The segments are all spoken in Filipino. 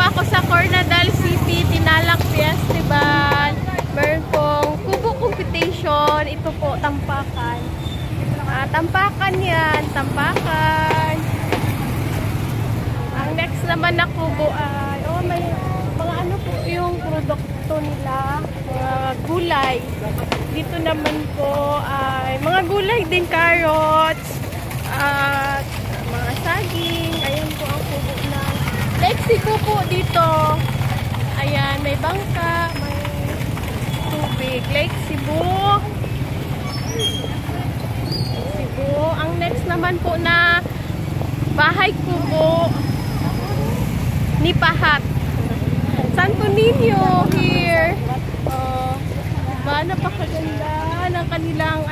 ako sa Coronadal City Tinalak Festival. Meron pong kubo competition. Ito po, tampakan. Tampakan yan, tampakan. Ang next naman na kubo ay, may mga ano po yung produkto nila, gulay. Dito naman po ay mga gulay din, carrots, at mga saging. Ayan po ang kubo na Mexico po dito. Ayan, may bangka, may tubig. Lake Cebu. Ang next naman po na bahay kubo, Nipahat. Santo Niño here. Napakaganda ng kanilang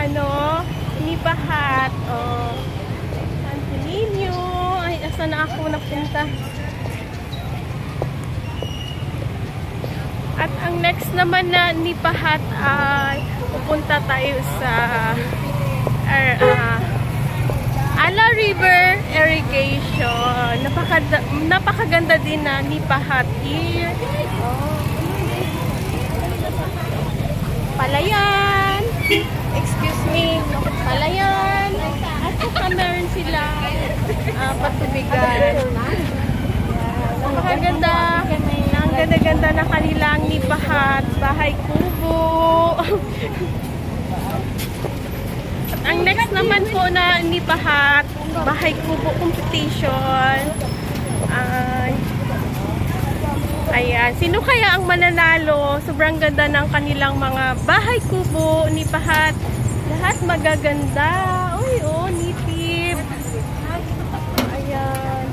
Nipahat. Santo Niño. Ay, asa na ako napunta? At ang next naman na Nipahat ay pupunta tayo sa Ala River Irrigation. Napakaganda din na Nipahat here. Palayan. Excuse me. Palayan. At saka meron sila patubigan. Napakaganda. Ang ganda-ganda na kanilang Nipahat. Bahay kubo. Ang next naman po na Nipahat, bahay kubo competition. Ayan, sino kaya ang mananalo? Sobrang ganda ng kanilang mga bahay kubo, Nipahat. Lahat magaganda. Uy, nitib. Ayan.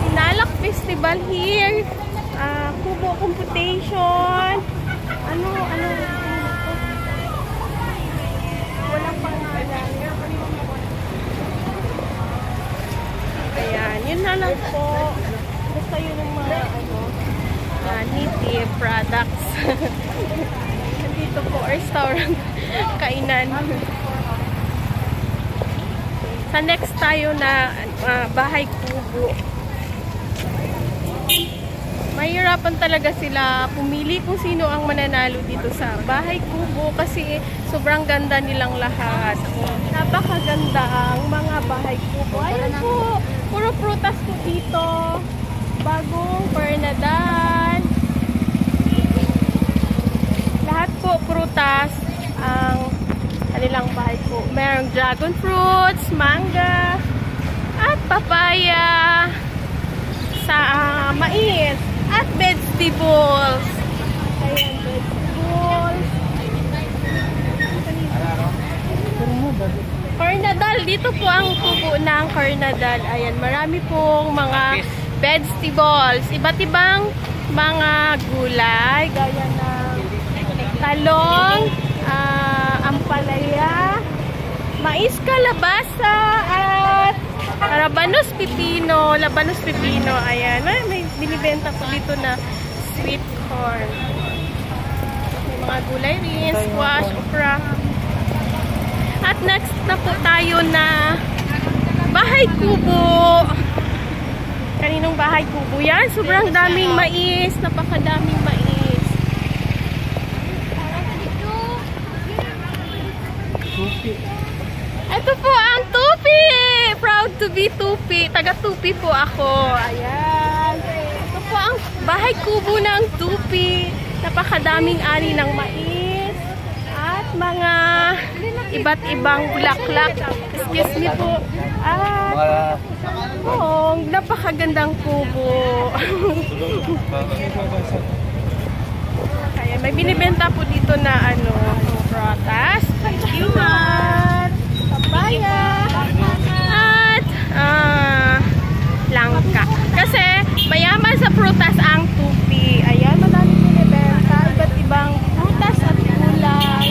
Tinalak Festival here. Kubo competition. Ano? Walang pangalan. Ayan, yun na lang po. Basta yun yung mga native products. Dito po, restaurant, kainan. Sa next tayo na bahay kubo. Mahirapan talaga sila pumili kung sino ang mananalo dito sa bahay kubo kasi sobrang ganda nilang lahat. Napakaganda ang mga bahay kubo. Ayan po, puro prutas po dito. Bagong Coronadal. Lahat po prutas ang kanilang bahay po. Merong dragon fruits, manga, at papaya, sa mais. At vegetables. Ayan, vegetables. Coronadal. Dito po ang kubo ng Coronadal. Ayan, marami pong mga vegetables. Iba't ibang mga gulay. Gaya ng talong, ampalaya, mais, kalabasa, at Labanos pipino. Labanos pipino. Ayan. May binibenta po dito na sweet corn. May mga gulay rin. Squash, okra. At next na po tayo na bahay kubo. Kaninong bahay kubo yan? Sobrang daming mais. Napakadaming mais. Ito po ang tupi. Proud to be tupi. Taga tupi po ako. Ayan. Ito po ang bahay kubo ng tupi. Napakadaming ani ng mais. At mga iba't ibang bulaklak. Excuse me po. At napakagandang kubo. Kaya may binibenta po dito na prutas, iwan, papaya, at langka. Kasi mayaman sa prutas ang tupi. Ayan, madami binibenta. Iba't ibang prutas at gulay.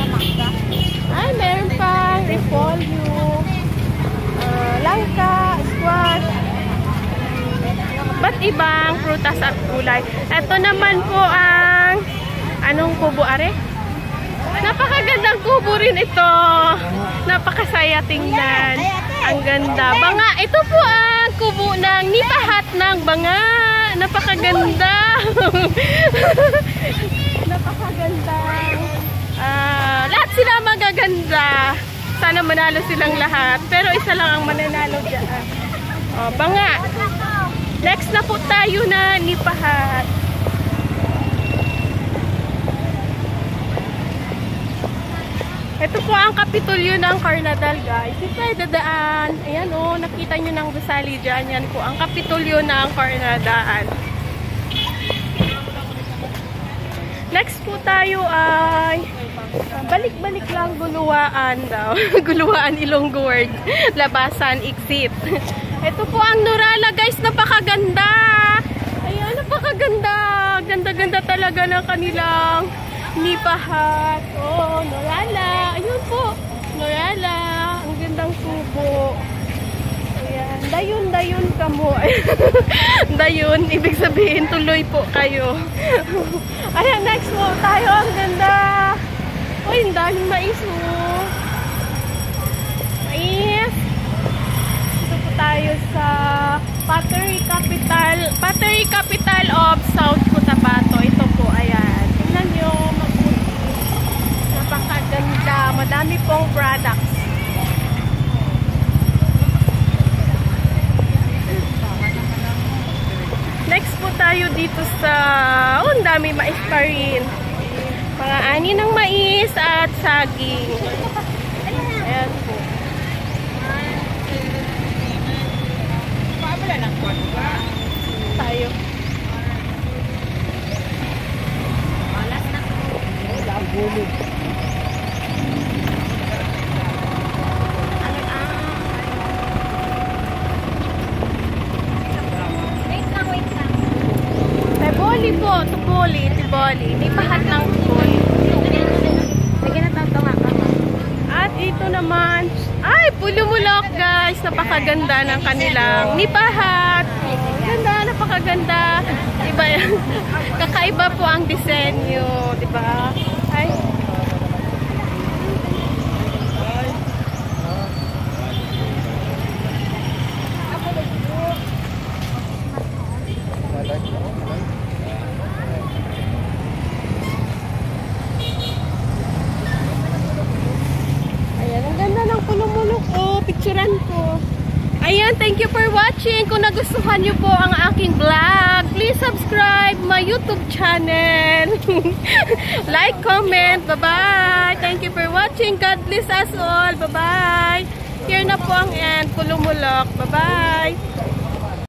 Ay, meron pang repolyo, langka, squash, iba't ibang prutas at gulay. Ito naman po ang anong kubo are? Napakagandang kubo rin ito. napakasaya tingnan. Ang ganda. Banga, ito po ang kubo ng nipahat ng banga. Napakaganda. Napakaganda. Lahat sila magaganda. Sana manalo silang lahat. Pero isa lang ang mananalo dyan. Banga. Next na po tayo na nipahat. Ito po ang kapitulyo ng Carnadal, guys. Ito ay dadaan. Ayan o, nakita nyo ng gusali dyan. Yan po ang kapitulyo ng Carnadal. Next po tayo ay balik-balik lang Guluwaan daw. Guluwaan Ilonggo Word. Labasan, exit. Ito po ang Nurala, guys. Napakaganda. Ayan, napakaganda. Ganda-ganda talaga ng kanilang nipahat. Oh, Nurala. Ayun po. Nurala. Ang gandang tubo. Ayan. Dayon ka mo. Dayon. Ibig sabihin, tuloy po kayo. Ayan, next po tayo. Ang ganda. Uy, ang daming mais mo. Mais. Ito po tayo sa Pottery Capital of South Cotabato. Ito po, ayan. Tingnan nyo, mabuti. Napakaganda. Madami pong products. Next po tayo dito sa, ang dami mais pa rin. Mga ani ng mais at saging. Ayan po. Tayo. Tiboli po, Tiboli. May pahat ng Tiboli. At ito naman, ay, Pulumulok, guys. Napakaganda ng kanilang nipahat. Ganda, napakaganda. Iba, kakaiba po ang disenyo, diba? Ay. Picturean ko. Ayan, thank you for watching. Kung nagustuhan nyo po ang aking vlog, please subscribe my YouTube channel. Like, comment. Bye-bye. Thank you for watching. God bless us all. Bye-bye. Here na po ang end. Pulumulok. Bye-bye.